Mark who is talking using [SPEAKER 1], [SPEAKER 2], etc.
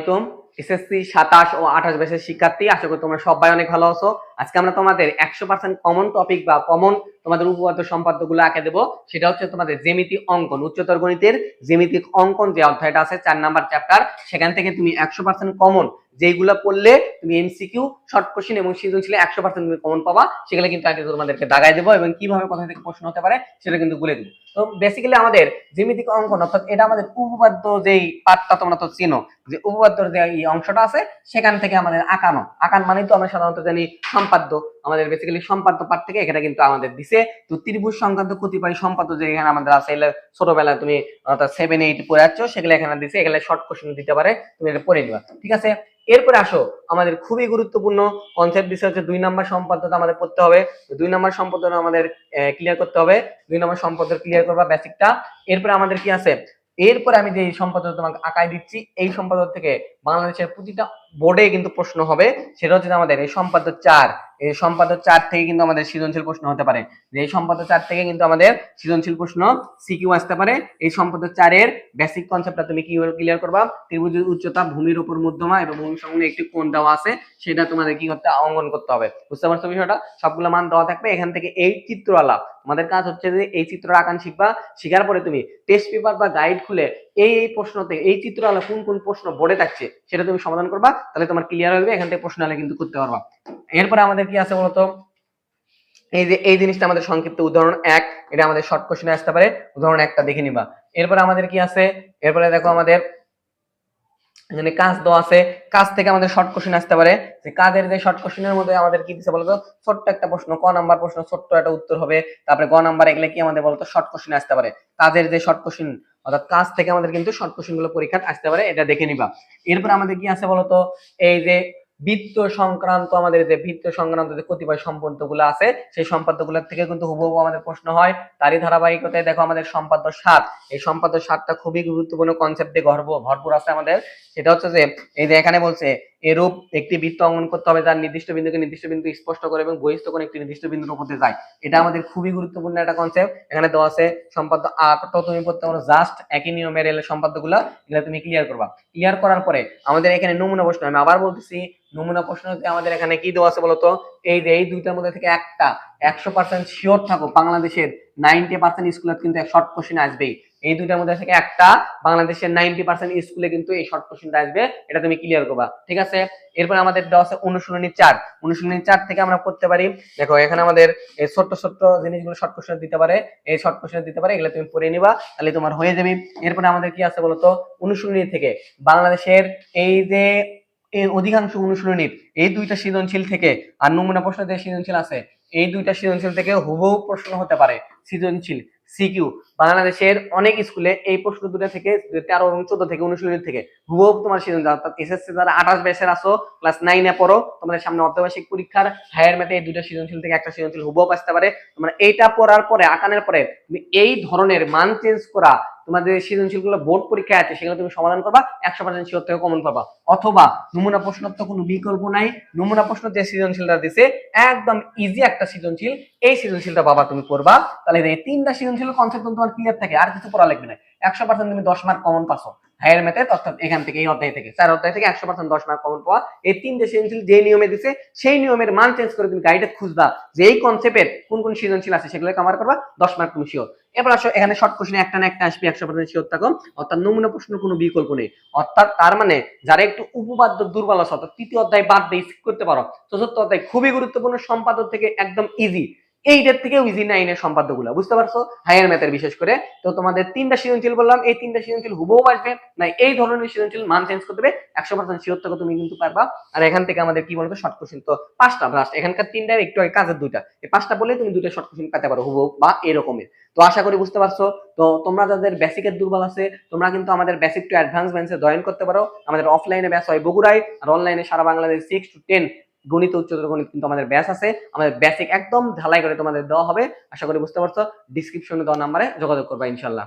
[SPEAKER 1] আলাইকুম। এসএসসি 27 ও 28 ব্যাচের শিক্ষার্থী, আশা করি তোমরা সবাই অনেক ভালো আছো। আজকে আমরা তোমাদের 100% কমন টপিক বা কমন তোমাদের উপপাদ্য সম্পাদ্যগুলো আঁকে দেবো। সেটা হচ্ছে তোমাদের জ্যামিতি অঙ্কন, উচ্চতর গণিতের জ্যামিতিক অঙ্কন যে অধ্যায়টা আছে 4 নাম্বার চ্যাপ্টার, সেখান থেকে তুমি 100% কমন যেগুলো পড়লে তুমি এমসিকিউ, শর্ট কোশ্চেন এবং সৃজনশীলে 100% তুমি কমন পাবা, সেগুলো কিন্তু আগে তোমাদেরকে দাগাই দেবো এবং কিভাবে কোথা থেকে প্রশ্ন হতে পারে সেটা কিন্তু বলে দেবো। তো বেসিক্যালি আমাদের জ্যামিতিক অঙ্কন অর্থাৎ এটা আমাদের উপপাদ্য যেই পার্টটা তোমরা তো চিনো, যে উপপাদ্যর যে এই অংশটা আছে সেখান থেকে আমাদের আঁকান মানে তো আমরা সাধারণত জানি সম্পাদ্য। আমাদের বেসিক্যালি সম্পাদ্য পার্ট থেকে এখানে কিন্তু আমাদের দিছে তো ত্রিভুজ সংক্রান্ত কতিপয় সম্পাদ্য যে এখানে আমাদের আছে, ছোটবেলায় তুমি অর্থাৎ 7-8 পড়ে যাচ্ছ, সেগুলো এখানে দিছে, এগুলো শর্ট কোশ্চেন দিতে পারে, তুমি এটা পড়ে নিবা। ঠিক আছে, এরপরে আসো আমাদের খুবই গুরুত্বপূর্ণ কনসেপ্ট বিষয় হচ্ছে 2 নাম্বার সম্পাদ্যটা আমাদের পড়তে হবে। 2 নাম্বার সম্পাদ্যটা আমাদের ক্লিয়ার করতে হবে। 2 নাম্বার সম্পাদ্য ক্লিয়ার করবা বেসিকটা। এরপরে আমাদের কি আছে, এরপরে আমি যে সম্পাদ্য তোমাকে আঁকাই দিচ্ছি, এই সম্পাদ্য থেকে বাংলাদেশের প্রতিটা বোর্ডে কিন্তু প্রশ্ন হবে। সেটা হচ্ছে আমাদের এই সম্পাদ্য 4, এই সম্পাদ্য 4 থেকে কিন্তু আমাদের সৃজনশীল প্রশ্ন হতে পারে। যে এই সম্পাদ্য 4 থেকে কিন্তু আমাদের সৃজনশীল প্রশ্ন সিকিউ আসতে পারে। এই সম্পাদ্য 4 এর বেসিক কনসেপ্টটা তুমি কি ক্লিয়ার করবা, ত্রিভুজের উচ্চতা, ভূমির উপর মধ্যমা এবং ভূমি সংলগ্ন একটি কোণ দেওয়া আছে, সেটা তোমাদের কি করতে অঙ্কন করতে হবে। বুঝতে পারছো বিষয়টা? সবগুলো মান দেওয়া থাকবে, এখান থেকে এই চিত্রওয়ালা তোমাদের কাজ হচ্ছে যে এই চিত্র আঁকান শিখবা। শিখার পরে তুমি টেস্ট পেপার বা গাইড খুলে এই প্রশ্ন থেকে এই চিত্রওয়ালা কোন কোন প্রশ্ন বোর্ডে থাকছে সেটা তুমি সমাধান করবা, তাহলে তোমার ক্লিয়ার হবে, এখান থেকে প্রশ্ন আলে কিন্তু করতে পারবা। এরপরে আমাদের কি আছে বলতো, এই যে এই জিনিসটা আমাদের সংক্ষিপ্ত উদাহরণ 1, এটা আমাদের শর্ট কোশ্চেনে আসতে পারে, উদাহরণ 1টা দেখে নিবা। এরপরে আমাদের কি আছে, এরপরে দেখো আমাদের এখানে কাজ দেওয়া আছে, কাজ থেকে আমাদের শর্ট কোশ্চেন আসতে পারে। যে কাজের যে শর্ট কোশ্চেনের মধ্যে আমাদের কি দিছে বলতো, ছোট্ট একটা প্রশ্ন, ক নাম্বার প্রশ্ন, ছোট্ট একটা উত্তর হবে। তারপরে গ নাম্বার এগুলো কি আমাদের বলতো শর্ট কোশ্চেন আসতে পারে। কাজের যে শর্ট কোশ্চেন অর্থাৎ কাজ থেকে আমাদের কিন্তু শর্ট কোশ্চেন গুলো পরীক্ষা আসতে পারে, এটা দেখে নিবা। এরপর আমাদের কি আছে বলতো, এই যে বৃত্ত সংক্রান্ত আমাদের যে বৃত্ত সংক্রান্ত যে কতিপয় সম্পর্ক গুলো আছে, সেই সম্পাদ্য গুলোর থেকে কিন্তু হুবহু আমাদের প্রশ্ন হয়। তারই ধারাবাহিকতায় দেখো আমাদের সম্পাদ্য 7, এই সম্পাদ্য 7টা খুবই গুরুত্বপূর্ণ কনসেপ্টে ভরপুর আছে আমাদের। সেটা হচ্ছে যে এই যে এখানে বলছে এরূপ একটি বৃত্ত অঙ্কন করতে হবে যার নির্দিষ্ট বিন্দুকে নির্দিষ্ট বিন্দু স্পষ্ট করে এবং বহিস্থ কোণ একটি নির্দিষ্ট বিন্দুর উপর দিয়ে যায়। এটা আমাদের খুবই গুরুত্বপূর্ণ একটা কনসেপ্ট। এখানে দেওয়া আছে সম্পাদ্য 8টা তুমি পড়তে পারো, জাস্ট একই নিয়মের এর সম্পাদ্যগুলো, এগুলো তুমি ক্লিয়ার করবা। ক্লিয়ার করার পরে আমাদের এখানে নমুনা প্রশ্ন, আমি আবার বলতেছি নমুনা প্রশ্নতে আমাদের এখানে কি দেওয়া আছে বলতো, এই যে এই দুইটার মধ্যে থেকে একটা 100% শিওর থাকো বাংলাদেশের 90% স্কুলে কিন্তু শর্ট কোশ্চেন আসবেই। এই দুইটার মধ্যে থেকে একটা বাংলাদেশের 90% স্কুলে কিন্তু এই শর্ট কোশ্চেনটা আসবে, এটা তুমি ক্লিয়ার করবা। ঠিক আছে, এরপর আমাদের দেওয়া আছে অনুশীলনী 4। অনুশীলনী 4 থেকে আমরা করতে পারি, দেখো এখানে আমাদের এই ছোট্ট ছোট্ট জিনিসগুলো শর্ট কোশ্চেন দিতে পারে, এই শর্ট কোশ্চেন দিতে পারে, এগুলো তুমি পড়ে নিবা, তাহলে তোমার হয়ে যাবে। এরপরে আমাদের কি আছে বলতো, অনুশীলনী থেকে বাংলাদেশের এই যে এই অধিকাংশ অনুশীলনীর এই দুইটা সৃজনশীল থেকে আর নমুনা প্রশ্ন যে সৃজনশীল আছে, এই দুইটা সৃজনশীল থেকে হুবহু প্রশ্ন হতে পারে সৃজনশীল সিকিউ। বাংলাদেশের অনেক স্কুলে এই প্রশ্ন দুটো থেকে 13 এবং 14 থেকে অনুশীলনী থেকে হুবহু তোমার সৃজনশীল, অর্থাৎ এসএসসি যারা 28 ব্যাচের আছো, ক্লাস 9 পড়ো, তোমাদের সামনে অর্ধবার্ষিক পরীক্ষার হায়ার ম্যাথে এই দুইটা সৃজনশীল থেকে একটা সৃজনশীল হুবহু আসতে পারে। তোমরা এইটা পড়ার পরে আঁকানোর পরে তুমি এই ধরনের মান চেঞ্জ করা তোমাদের সৃজনশীল গুলো বোর্ড পরীক্ষায় আছে, সেগুলো তুমি সমাধান করবা, 100% শিওর থেকে কমন পাবা। অথবা নমুনা প্রশ্ন তো কোনো বিকল্প নাই, নমুনা প্রশ্ন যে সৃজনশীলটা দিছে একদম ইজি একটা সৃজনশীল, এই সৃজনশীলটা বাবা তুমি করবা, তাহলে এই 3টা সৃজনশীল কনসেপ্ট তোমার ক্লিয়ার থাকে, আর কিছু পড়া লাগবে না। 100% তুমি 10 মার্ক কমন পাছো হায়ার ম্যাথে, অর্থাৎ এখান থেকে এই অধ্যায় থেকে 4 অধ্যায় থেকে 100% 10 মার্ক কমন পাওয়া। এই 3টে সৃজনশীল যে নিয়মে দিছে সেই নিয়মের মান চেঞ্জ করে তুমি গাইডে খুঁজবা যে এই কনসেপ্টের কোন কোন সৃজনশীল আছে, সেগুলো কভার করবা, 10 মার্ক তুমি শিওর। এবার আসো এখানে শর্ট কোশ্চেন একটা না একটা আসবে, 100% শিওর থাকো, অর্থাৎ নমুনা প্রশ্ন কোনো বিকল্প নেই। অর্থাৎ তার মানে যারা একটু উপপাদ্য দুর্বল আছে, অর্থাৎ তৃতীয় অধ্যায় বাদ দিয়ে স্কিপ করতে পারো, চতুর্থ অধ্যায় খুবই গুরুত্বপূর্ণ, সম্পাদ্য থেকে একদম ইজি, এইটার থেকেও ইজি 9 এর সম্পাদ্যগুলো, বুঝতে পারছো, হায়ার ম্যাথের বিশেষ করে। তো তোমাদের 3টা সৃজনশীল বললাম, এই 3টা সৃজনশীল হুবহু আসবে না, এই ধরনের সৃজনশীল মান চেঞ্জ করতে হবে, 100% শিওর থাকো তুমি কিন্তু পারবা। আর এখান থেকে আমাদের কি বলতো শর্ট কোশ্চেন তো 5টা, লাস্ট এখানকার 3টার একটু আগে কাজের 2টা, এই 5টা বলে তুমি 2টা শর্ট কোশ্চেন পেতে পারো হুবহু বা এরকমের। তো আশা করি বুঝতে পারছো। তো তোমরা যাদের বেসিকের দুর্বল আছে, তোমরা কিন্তু আমাদের বেসিক টু অ্যাডভান্স ব্যাচে জয়েন করতে পারো। আমাদের অফলাইনে ব্যাচ হয় বগুড়ায়, আর অনলাইনে সারা বাংলাদেশ 6 to 10 গণিত, উচ্চতর গণিত কিন্তু আমাদের ব্যাচ আছে। আমাদের বেসিক একদম ঢালাই করে তোমাদের দেওয়া হবে, আশা করি বুঝতে পারছো। ডিসক্রিপশনে দেওয়া নাম্বারে যোগাযোগ করবা ইনশাআল্লাহ।